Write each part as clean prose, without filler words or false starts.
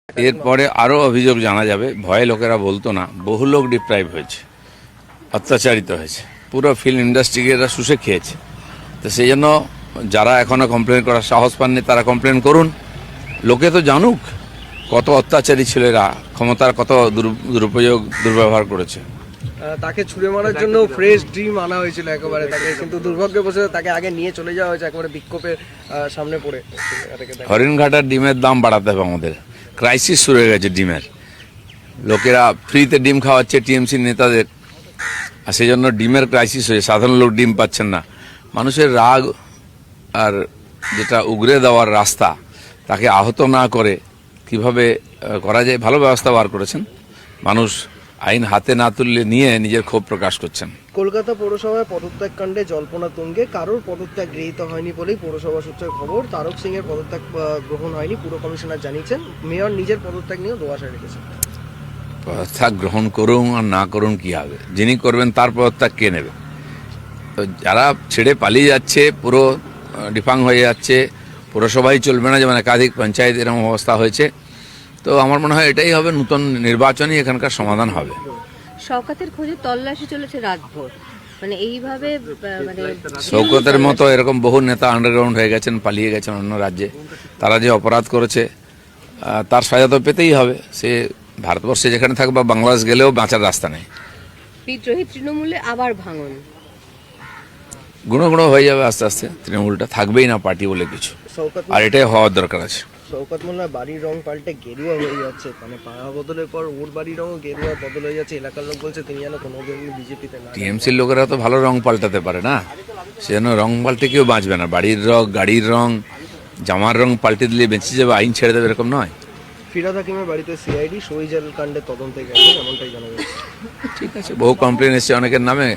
এরপরে আরও অভিযোগ জানা যাবে, ভয়ে লোকেরা বলতো না, বহু লোক ডিপ্রাইভ হয়েছে, অত্যাচারিত হয়েছে, পুরো ফিল্ম ইন্ডাস্ট্রিকে এরা শুষে খেয়েছে। তো সেই জন্য যারা এখনও কমপ্লেন করার সাহস পাননি তারা কমপ্লেন করুন, লোকে তো জানুক কত অত্যাচারী ছিল এরা, ক্ষমতার কত দুরুপযোগ দুর্ব্যবহার করেছে। তাকে ছুড়ে মারার জন্য ফ্রেশ ড্রিম আনা হয়েছিল একেবারে তাকে, কিন্তু দুর্ভাগ্যবশত তাকে আগে নিয়ে চলে যাওয়া হয়েছে একেবারে বিক্ষোভের সামনে পড়ে। হরিণঘাটার ডিমের দাম বাড়াতে হবে আমাদের, ক্রাইসিস শুরু হয়ে গেছে ডিমের, লোকেরা ফ্রিতে ডিম খাওয়াচ্ছে টিএমসি নেতাদের, আর সেই জন্য ডিমের ক্রাইসিস হয়েছে, সাধারণ লোক ডিম পাচ্ছেন না। মানুষের রাগ আর যেটা উগরে দেওয়ার রাস্তা, তাকে আহত না করে কিভাবে করা যায়, ভালো ব্যবস্থা বার করেছেন। মানুষ আইন হাতে না তুললে নিয়ে নিজের ক্ষোভ প্রকাশ করছেন। কলকাতা পৌরসভায় পদত্যাগ কাণ্ডে জল্পনা তুঙ্গে, কারোর পদত্যাগ গৃহীত হয়নি বলেই পৌরসভা সূত্রের খবর। তারক সিং এর পদত্যাগ গ্রহণ হয়নি, পুর কমিশনার জানিয়েছেন। মেয়র নিজের পদত্যাগ নিয়েও দোয়াশা রেখেছেন। পদত্যাগ গ্রহণ করুন আর না করুন কি হবে, যিনি করবেন তার পদত্যাগ কে নেবে? তো যারা ছেড়ে পালিয়ে যাচ্ছে, পুরো ডিফাং হয়ে যাচ্ছে, পুরসভাই চলবে না, যেমন একাধিক পঞ্চায়েত এরকম অবস্থা হয়েছে। তো আমার মনে হয় এটাই হবে, নতুন নির্বাচনই এখানকার সমাধান হবে। শওকতের খোঁজে তল্লাশি চলেছে রাতভর, মানে এইভাবে মানে শওকতের মতো এরকম বহু নেতা আন্ডারগ্রাউন্ড হয়ে গেছেন, পালিয়ে গেছেন অন্য রাজ্যে। তারা যে অপরাধ করেছে তার সাজা তো পেতেই হবে। সে ভারতবর্ষে যেখানে থাকবে বা বাংলাদেশ গেলেও বাঁচার রাস্তা নেই। বিদ্রোহী তৃণমূলে আবার ভাঙন, গুঁড়ো গুঁড়ো হয়ে যাবে আস্তে আস্তে, তৃণমূলটা থাকবেই না পার্টি বলে কিছু, আর এটাই হওয়ার দরকার আছে। শওকত মোল্লার বাড়ির রং পাল্টে গেরুয়া হয়ে যাচ্ছে, মানে পাড়া বদলের পর ওর বাড়ির রঙও গেরুয়া বদল হয়ে যাচ্ছে। এলাকার লোক বলছে তিনি যেন কোনোদিন বিজেপিতে না। টিএমসির লোকেরা তো ভালো রং পাল্টাতে পারে না, সেজন্য রং পাল্টে কেউ বাঁচবে না। বাড়ির রং, গাড়ির রং, জামার রং পাল্টে দিলে বেঁচে যাবে, আইন ছেড়ে দেবে, এরকম নয়। ফিরহাদ হাকিমের বাড়িতে সিআইডি সহিজাল কাণ্ডে তদন্তে গেছে, এমনটাই জানা যাচ্ছে। ঠিক আছে, বহু কমপ্লেন এসছে অনেকের নামে,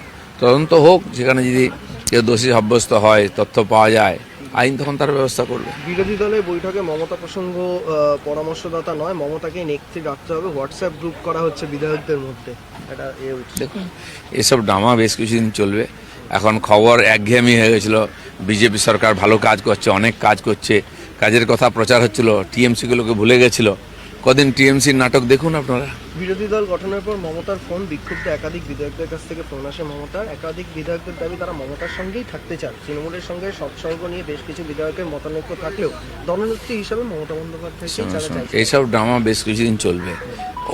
তদন্ত হোক। যেখানে যদি কেউ দোষী সাব্যস্ত হয়, তথ্য পাওয়া যায়, আইন তখন তার ব্যবস্থা করবে। বিরোধী দলের বৈঠকে মমতা প্রসঙ্গ পরামর্শদাতা নয়, মমতাকে নেতৃত্বে রাখতে হবে। হোয়াটসঅ্যাপ গ্রুপ করা হচ্ছে বিধায়কদের মধ্যে, এটা দেখুন এসব ড্রামা বেশ কিছুদিন চলবে। এখন খবর একঘেয়েমি হয়ে গেছিল, বিজেপি সরকার ভালো কাজ করছে, অনেক কাজ করছে, কাজের কথা প্রচার হচ্ছিল, টিএমসিগুলোকে ভুলে গেছিল। কদিন টিএমসির নাটক দেখুন আপনারা। বিরোধী দল গঠনের পর মমতার ফোন বিক্ষুব্ধ একাধিক বিধায়কদের কাছ থেকে ফোন আসে মমতার। একাধিক বিধায়কদের দাবি তারা মমতার সঙ্গেই থাকতে চান। তৃণমূলের সঙ্গে সৎসর্গ নিয়ে বেশ কিছু বিধায়কের মতানৈক্য থাকলেও দলনেত্রী হিসাবে মমতা বন্দ্যোপাধ্যায় এইসব ড্রামা বেশ কিছুদিন চলবে।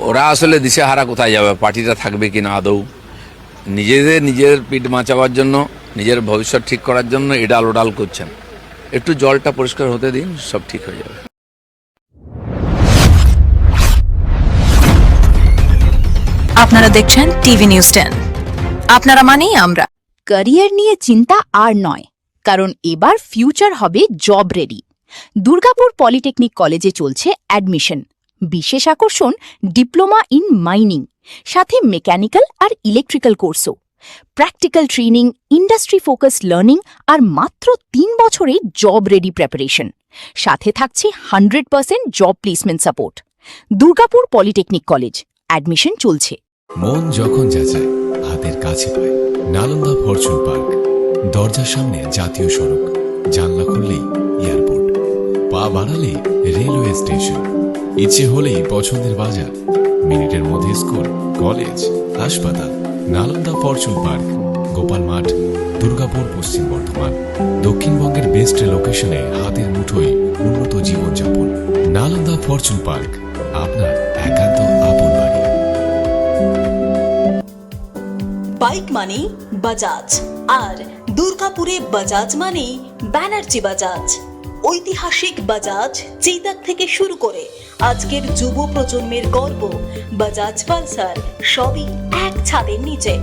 ওরা আসলে দিশেহারা কোথায় যাবে, পার্টিটা থাকবে কিনা আদৌ, নিজের পিঠ বাঁচাবার জন্য, নিজের ভবিষ্যৎ ঠিক করার জন্য এডাল ওডাল করছেন। একটু জলটা পরিষ্কার হতে দিন, সব ঠিক হয়ে যাবে। আপনারা দেখছেন টিভি নিউজ 10। আপনারা মানেই আমরা। ক্যারিয়ার নিয়ে চিন্তা আর নয়, কারণ এবার ফিউচার হবে জব রেডি। দুর্গাপুর পলিটেকনিক কলেজে চলছে অ্যাডমিশন। বিশেষ আকর্ষণ ডিপ্লোমা ইন মাইনিং, সাথে মেকানিক্যাল আর ইলেকট্রিক্যাল কোর্সও। Practical training, industry focused learning আর মাত্র 3 বছরে জব রেডি প্রিপারেশন। সাথে থাকছে 100% job placement support. Durgapur polytechnic college, admission চলছে। মন যখন যাচায় হাতের কাছে পায়, নালন্দা ফরচুন পার্ক। দরজার সামনে জাতীয় সড়ক, জানলা খুললেই এয়ারপোর্ট, পা বাড়ালে রেলওয়ে স্টেশন, ইচ্ছে হলেই পছন্দের বাজার, মিনিটের মধ্যে স্কুল, কলেজ, হাসপাতাল। নালন্দা ফরচুন পার্ক, গোপাল মাঠ, দুর্গাপুর, পশ্চিম বর্ধমান। দক্ষিণবঙ্গের বেস্ট লোকেশনে, হাতের মুঠোয় উন্নত জীবনযাপন। নালন্দা ফরচুন পার্ক, আপনার একান্ত আপন বাড়ি। বাইক মানেই বাজাজ, আর দুর্গাপুরে বাজাজ মানেই ব্যানার্জি বাজাজ। ঐতিহাসিক বাজাজ চেতক থেকে শুরু করে আজকের যুব প্রজন্মের গর্ব বাজাজ পালসার, সবই এক ছাদের নিচে।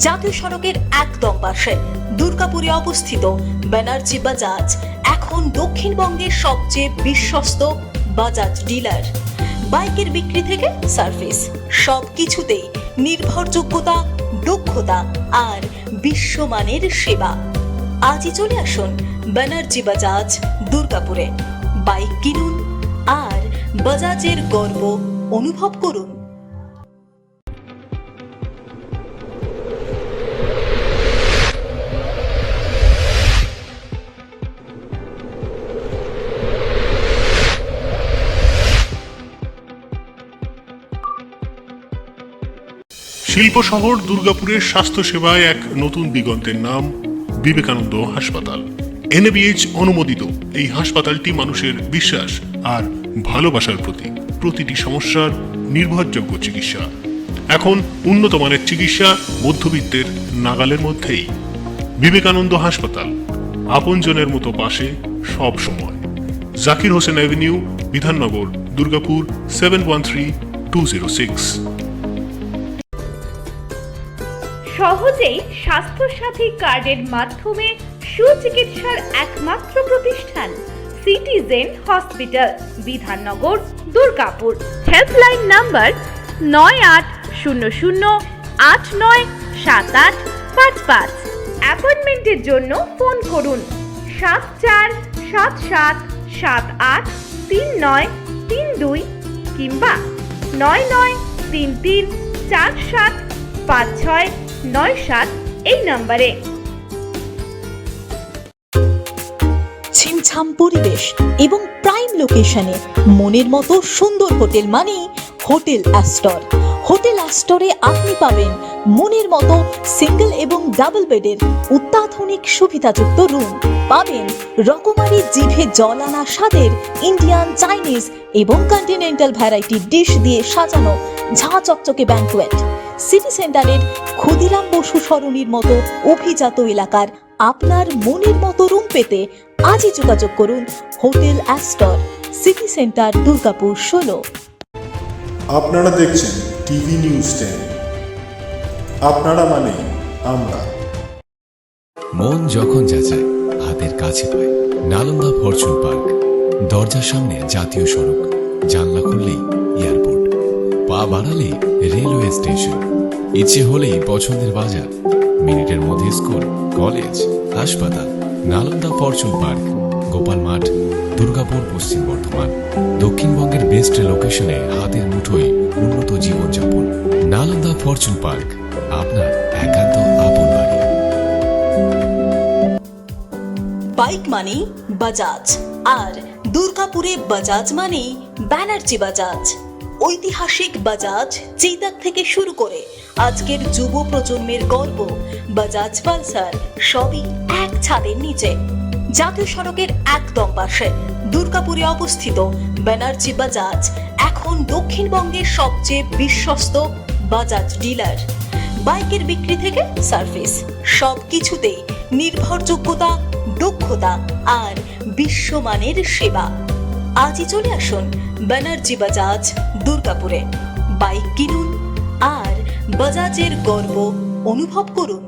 জাতীয় সড়কের একদম পাশে দুর্গাপুরে অবস্থিত ব্যানার্জি বাজাজ এখন দক্ষিণবঙ্গের সবচেয়ে বিশ্বস্ত বাজাজ ডিলার। বাইকের বিক্রি থেকে সার্ভিস, সবকিছুতেই নির্ভরযোগ্যতা, দক্ষতা আর বিশ্বমানের সেবা। আজই চলে আসুন ব্যানার্জি বাজাজ দুর্গাপুরে। বাইক কিনুন আর বাজাজের গর্ব অনুভব করুন। শিল্প শহর দুর্গাপুরের স্বাস্থ্য সেবায় এক নতুন দিগন্তের নাম বিবেকানন্দ হাসপাতাল। NABH অনুমোদিত এই হাসপাতালটি মানুষের বিশ্বাস আর ভালোবাসার প্রতীক। প্রতিটি সমস্যার নির্ভরযোগ্য চিকিৎসা। এখন উন্নত মানের চিকিৎসা মধ্যবিত্তের নাগালের মধ্যেই। বিবেকানন্দ হাসপাতাল, আপনজনের মতো পাশে সব সময়। জাকির হোসেন অ্যাভিনিউ, বিধাননগর, দুর্গাপুর 713206। সহজেই স্বাস্থ্যসাথী কার্ডের মাধ্যমে সুচিকিৎসার একমাত্র প্রতিষ্ঠান citizen hospital, Bidhannagar, Durgapur. Helpline number 9800897855। অ্যাপয়েন্টমেন্টের জন্য ফোন করুন 7477783932 কিংবা 9933475697 এই নম্বরে। ছিমছাম পরিবেশ এবং প্রাইম লোকেশনে মনের মতো সুন্দর হোটেল মানে হোটেল অ্যাস্টর। হোটেল অ্যাস্টরে আপনি পাবেন মনের মতো সিঙ্গেল এবং ডাবল বেডের অত্যাধুনিক সুবিধাযুক্ত রুম, পাবেন রকমারি জিভে জল আনা স্বাদের ইন্ডিয়ান, চাইনিজ এবং কন্টিনেন্টাল ভ্যারাইটি ডিশ দিয়ে সাজানো ঝাঁ চকচকে ব্যাংকুয়েট। সিটি সেন্টারের ক্ষুদিরাম বসু সরণির মতো অভিজাত এলাকার আপনার মনের মতো রুম পেতে আজই যোগাযোগ করুন hotel Astor, city centre, Durgapur 16। আপনারা দেখছেন টিভি নিউজ 10। আপনারা মানে আমরা। মন যখন যাচায় হাতের কাছে পায়। নালন্দা ফরচুন পার্ক, দরজার সামনে জাতীয় সড়ক, জানলা খুললেই এয়ারপোর্ট, পা বাড়ালে রেলওয়ে স্টেশন, ইচ্ছে হলেই পছন্দের বাজার, মিনিটের মধ্যে স্কুল, কলেজ, হাসপাতাল। নালন্দা ফরচুন পার্ক, গোপাল মাঠ, দুর্গাপুর, পশ্চিম বর্ধমান। দক্ষিণবঙ্গের বেস্ট লোকেশনে হাতের মুঠোয় উন্নত জীবনযাপন। নালন্দা ফরচুন পার্ক, আপনার একান্ত আপন বাড়ি। বাইক মানে বাজাজ, আর দুর্গাপুরে বাজাজ মানে ব্যানার্জি বাজাজ। ঐতিহাসিক বাজাজ চেতক থেকে শুরু করে আজকের যুব প্রজন্মের গর্ব বাজাজ পালসার, সবই এক ছাদের নিচে। জাতীয় সড়কের একদম পাশে দুর্গাপুরে অবস্থিত ব্যানার্জি বাজাজ এখন দক্ষিণবঙ্গের সবচেয়ে বিশ্বস্ত বাজাজ ডিলার। বাইকের বিক্রি থেকে সার্ভিস, সব কিছুতেই নির্ভরযোগ্যতা, দক্ষতা আর বিশ্বমানের সেবা। আজই চলে আসুন ব্যানার্জি বাজাজ, দুর্গাপুরে। বাইক কিনুন আর বাজাজের গর্ব অনুভব করুন।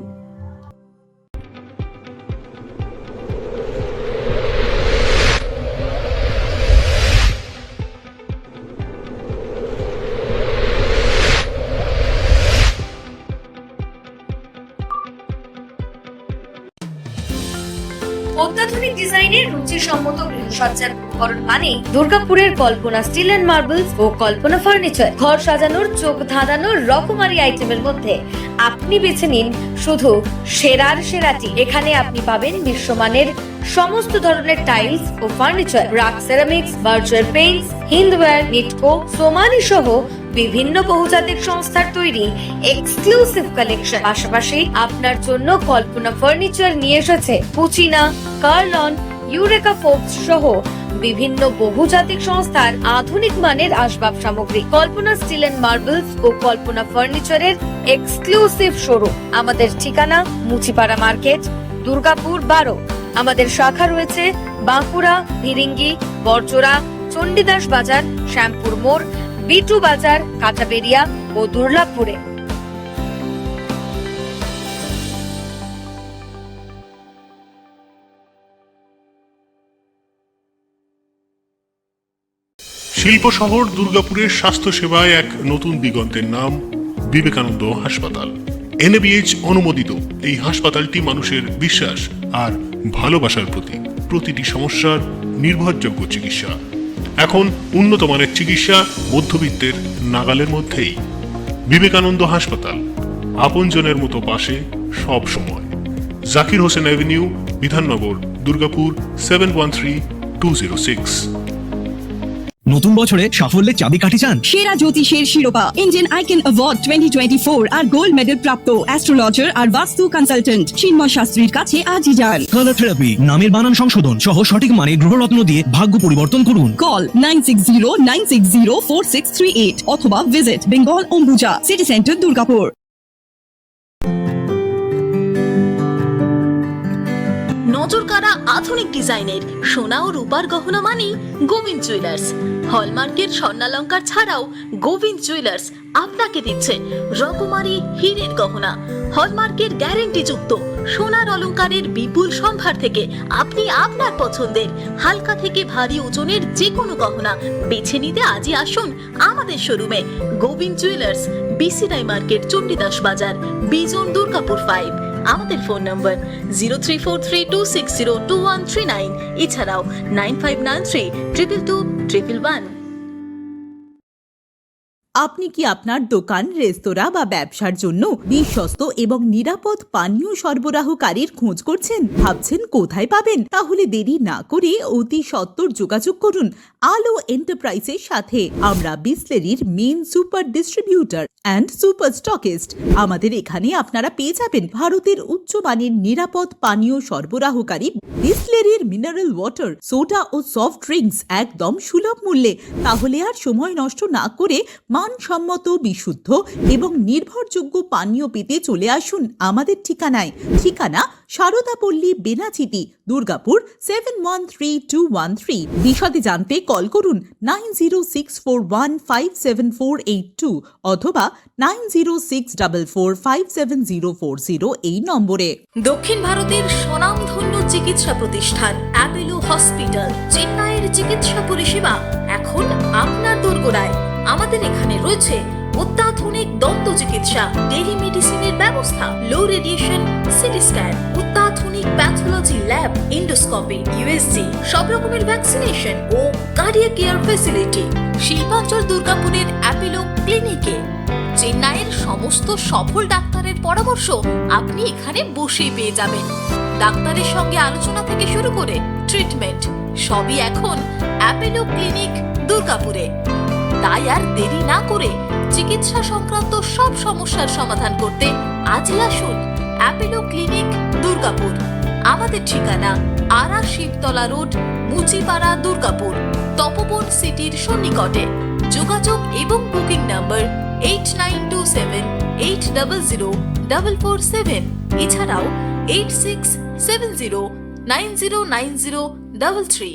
অত্যাধুনিক ডিজাইনের রুচিসম্মত গৃহসজ্জার উপকরণ মানে দুর্গাপুরের কল্পনা স্টিল এন্ড মার্বেলস ও কল্পনা ফার্নিচার। ঘর সাজানোর, চোখ ধাঁধানোর রকমারি আইটেমের মধ্যে আপনি বেছে নিন শুধু সেরার সেরাটি। এখানে আপনি পাবেন বিশ্বমানের সমস্ত ধরনের টাইলস ও furniture, RAK ceramics, Berger paints, Hindware, Nitco, Somany সহ বিভিন্ন বহুজাতিক সংস্থার তৈরি এক্সক্লুসিভ কালেকশন। পাশাপাশি আপনার জন্য কল্পনা ফার্নিচার নিয়ে এসেছে পুচিনা, কার্লন, ইউরেকা ফোর্বস সহ বিভিন্ন বহুজাতিক সংস্থার আধুনিক মানের আসবাব সামগ্রী। কল্পনা স্টিল এন্ড মার্বেলস ও কল্পনা ফার্নিচারের এক্সক্লুসিভ শোরুম। আমাদের ঠিকানা মুচিপাড়া মার্কেট, দুর্গাপুর 12। আমাদের শাখা রয়েছে বাঁকুড়া, ভিরিঙ্গি, বড়জোড়া, চণ্ডীদাস বাজার, শ্যামপুর মোড়, বিটু বাজার, কাঁচাবেরিয়া ও দুর্গাপুরে। শিল্প শহর দুর্গাপুরের স্বাস্থ্য সেবায় এক নতুন দিগন্তের নাম বিবেকানন্দ হাসপাতাল। NABH অনুমোদিত এই হাসপাতালটি মানুষের বিশ্বাস আর ভালোবাসার প্রতীক। প্রতিটি সমস্যার নির্ভরযোগ্য চিকিৎসা। এখন উন্নত মানের চিকিৎসা মধ্যবিত্তের নাগালের মধ্যেই। বিবেকানন্দ হাসপাতাল, আপনজনের মতো পাশে সব সময়। জাকির হোসেন অ্যাভিনিউ, বিধাননগর, দুর্গাপুর 713206। নতুন বছরে সাফল্যের চাবিকাঠি চান? সেরা জ্যোতিষের শিরোপা, ইন্ডিয়ান আইকন অ্যাওয়ার্ড 2024 আর গোল্ড মেডেল প্রাপ্ত অ্যাস্ট্রোলজার আর বাস্তু কনসালটেন্ট চিন্ময় শাস্ত্রীর কাছে আজই যান। কালার থেরাপি, নামের বানান সংশোধন সহ সঠিক মানে গ্রহরত্ন দিয়ে ভাগ্য পরিবর্তন করুন। কল 9609604638 অথবা visit Bengal Ambuja, city centre, Durgapur. নজরকাড়া আধুনিক ডিজাইনের সোনা ও রূপার গহনা মানেই গোবিন্দ জুয়েলার্স। হলমার্কের স্বর্ণালঙ্কার ছাড়াও গোবিন্দ জুয়েলার্স আপনাকে দিচ্ছে রকমারি হীরের গহনা। হলমার্কের গ্যারেন্টিযুক্ত সোনার অলংকারের বিপুল সম্ভার থেকে আপনি আপনার পছন্দের হালকা থেকে ভারী ওজনের যে কোনো গহনা বেছে নিতে আজই আসুন আমাদের শোরুমে। Gobinda jewellers, BCI market, Chandidas Bazar, Bijan, Durgapur 5। আমাদের ফোন নম্বর 034326021139, এছাড়াও 9593222111। আপনি কি আপনার দোকান, রেস্তোরাঁ বা ব্যবসার জন্য বিশ্বস্ত এবং নিরাপদ পানীয় সরবরাহকারীর খোঁজ করছেন? ভাবছেন কোথায় পাবেন? তাহলে দেরি না করে অতি সত্বর যোগাযোগ করুন আলো এন্টারপ্রাইজের সাথে। আমরা বিসলেরির main super distributor and super stockist. আমাদের এখানে আপনারা পেয়ে যাবেন ভারতের উচ্চমানের নিরাপদ পানীয় সরবরাহকারী বিসলেরির মিনারেল ওয়াটার, সোডা ও সফট ড্রিঙ্কস একদম সুলভ মূল্যে। তাহলে আর সময় নষ্ট না করে মানসম্মত, বিশুদ্ধ এবং নির্ভরযোগ্য পানীয় পেতে চলে আসুন আমাদের ঠিকানায়। ঠিকানা সারদাপল্লী, বেনাচিতি, দুর্গাপুর 713213। বিশদে জানতে কল করুন 9064157482 অথবা 9064457040 এই নম্বরে। দক্ষিণ ভারতের স্বনামধন্য চিকিৎসা প্রতিষ্ঠান অ্যাপেলো হসপিটাল, চেন্নাইয়ের চিকিৎসা পরিষেবা এখন আপনার দোরগোড়ায়। আমাদের এখানে রয়েছে অত্যাধুনিক দন্ত চিকিৎসা, টেলিমেডিসিনের ব্যবস্থা, লো রেডিয়েশন সিটি স্ক্যান, অত্যাধুনিক প্যাথোলজি ল্যাব, ইন্ডোস্কোপি, ইউএসজি, সব রকমের ভ্যাকসিনেশন ও কার্ডিয়াক কেয়ার ফ্যাসিলিটি। শিল্পাঞ্চল, দুর্গাপুরের অ্যাপেলো ক্লিনিকে চেন্নাইয়ের সমস্ত সফল ডাক্তারের পরামর্শ আপনি এখানে বসেই পেয়ে যাবেন। ডাক্তারের সঙ্গে আলোচনা থেকে শুরু করে ট্রিটমেন্ট সবই এখন অ্যাপেলো ক্লিনিক দুর্গাপুরে। তাই আর দেরি না করে চিকিৎসা সংক্রান্ত সব সমস্যার সমাধান করতে আজই আসুন অ্যাপেলো ক্লিনিক দুর্গাপুর। আমাদের ঠিকানা আরা শিবতলা রোড, মুচিপাড়া, দুর্গাপুর, তপবন সিটির সন্নিকটে। যোগাযোগ এবং বুকিং নাম্বার 8927800447, এছাড়াও 8670909033।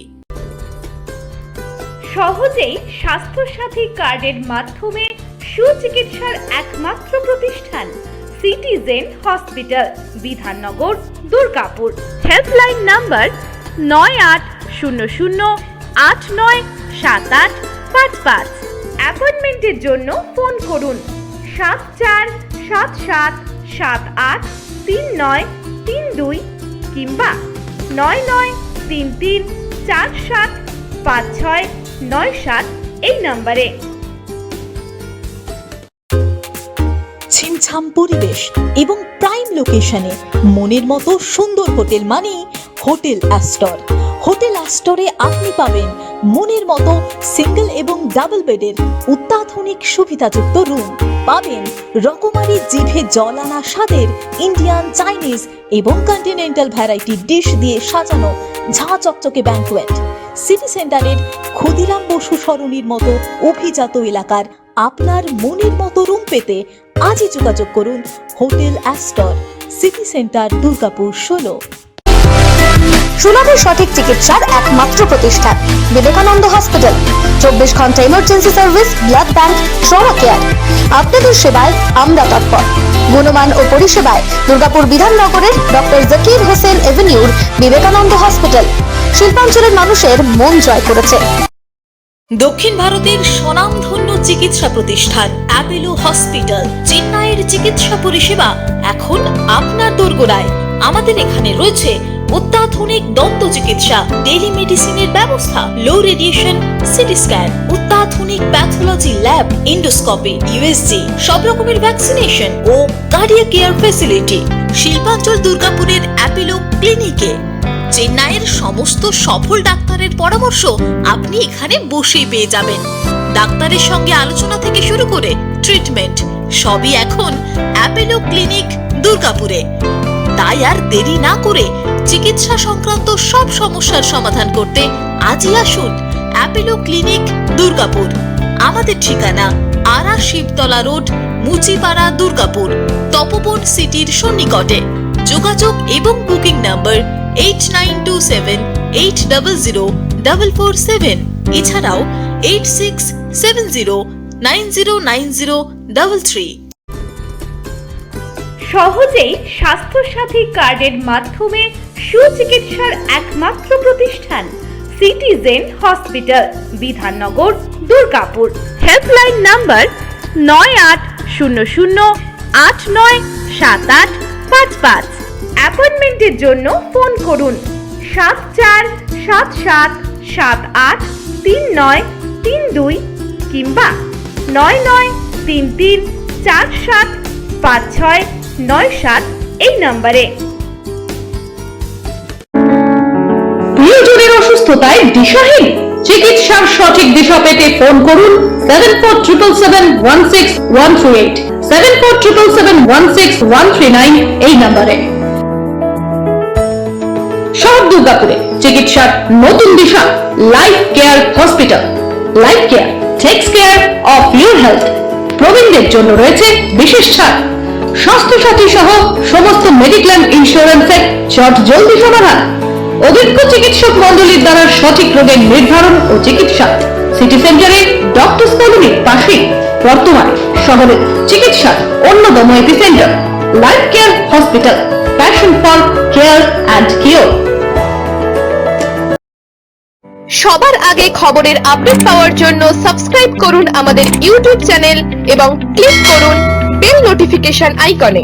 সহজেই স্বাস্থ্যসাথী কার্ডের মাধ্যমে সুচিকিৎসার একমাত্র প্রতিষ্ঠান citizen hospital, Bidhannagar, Durgapur. Helpline number 9800897855। অ্যাপয়েন্টমেন্টের জন্য ফোন করুন 7477783932 কিংবা 9933475697 এই নম্বরে। ছিমছাম পরিবেশ এবং প্রাইম লোকেশনে মনের মতো সুন্দর হোটেল মানেই হোটেল অ্যাস্টর। হোটেল অ্যাস্টরে আপনি পাবেন মনের মতো সিঙ্গেল এবং ডাবল বেডের অত্যাধুনিক সুবিধাযুক্ত রুম, পাবেন রকমারি জিভে জল আনা স্বাদের ইন্ডিয়ান, চাইনিজ এবং কন্টিনেন্টাল ভ্যারাইটি ডিশ দিয়ে সাজানো ঝাঁ চকচকে ব্যাঙ্কোয়েট। সিটি সেন্টারের ক্ষুদিরাম বসু সরণির মতো অভিজাত এলাকার আপনার মনের মতো রুম পেতে আজই যোগাযোগ করুন hotel Astor, city centre, Durgapur 16। সুলভের সঠিক চিকিৎসার একমাত্র প্রতিষ্ঠান বিবেকানন্দ হসপিটাল। 24 ঘন্টা emergency service, blood bank, trauma care. আপনাদের সেবায় আমরা তৎপর। গুণমান ও পরিষেবায় দুর্গাপুর বিধাননগরের ডক্টর জাকির হোসেন এভিনিউর বিবেকানন্দ হসপিটাল শিল্পাঞ্চলের মানুষের মন জয় করেছে। দক্ষিণ ভারতের স্বনামধন্য চিকিৎসা প্রতিষ্ঠান অ্যাপেলো হসপিটাল, চেন্নাইয়ের চিকিৎসা পরিষেবা এখন আপনার দোরগোড়ায়। আমাদের এখানে রয়েছে অত্যাধুনিক দন্ত চিকিৎসা, টেলিমেডিসিনের ব্যবস্থা, লো রেডিয়েশন সিটি স্ক্যান, অত্যাধুনিক প্যাথোলজি ল্যাব, ইন্ডোস্কোপি, ইউএসজি, সব রকমের ভ্যাকসিনেশন ও কার্ডিয়াক কেয়ার ফ্যাসিলিটি। শিল্পাঞ্চল, দুর্গাপুরের অ্যাপেলো ক্লিনিকে চেন্নাইয়ের সমস্ত সফল ডাক্তারের পরামর্শ আপনি এখানে বসেই পেয়ে যাবেন। ডাক্তারের সঙ্গে আলোচনা থেকে শুরু করে ট্রিটমেন্ট সবই এখন অ্যাপেলো ক্লিনিক দুর্গাপুরে। তাই আর দেরি না করে চিকিৎসা সংক্রান্ত সব সমস্যার সমাধান করতে আজই আসুন অ্যাপেলো ক্লিনিক দুর্গাপুর। আমাদের ঠিকানা আরা শিবতলা রোড, মুচিপাড়া, দুর্গাপুর, তপবন সিটির সন্নিকটে। যোগাযোগ এবং বুকিং নাম্বার 8927800447, এছাড়াও 8670909033। সহজেই স্বাস্থ্যসাথী কার্ডের মাধ্যমে সুচিকিৎসার একমাত্র প্রতিষ্ঠান citizen hospital, Bidhannagar, Durgapur. Helpline number 9800897855। অ্যাপয়েন্টমেন্টের জন্য ফোন করুন 7477783932 কিংবা 9933475697 এই নম্বরে। প্রিয়জনের অসুস্থতায় দিশাহীন, চিকিৎসার সঠিক দিশা পেতে ফোন করুন 7477716138, 7477716139 এই নম্বরে। শহর দুর্গাপুরে চিকিৎসার নতুন দিশা Life Care hospital. Life Care takes care of your health. প্রবীণদের জন্য রয়েছে বিশেষ ছাড়। স্বাস্থ্যসাথী সহ সমস্ত মেডিক্লেম ইন্স্যুরেন্সের চট জলদি সমাধান। অভিজ্ঞ চিকিৎসক মন্ডলীর দ্বারা সঠিক রোগের নির্ধারণ ও চিকিৎসা। সিটি সেন্টারে ডক্টরস কলোনির পাশে বর্তমানে শহরের চিকিৎসার অন্যতম epicentre life Care hospital, passion for care and cure. সবার আগে খবরের আপডেট পাওয়ার জন্য সাবস্ক্রাইব করুন আমাদের ইউটিউব চ্যানেল এবং ক্লিক করুন বেল নোটিফিকেশন আইকনে।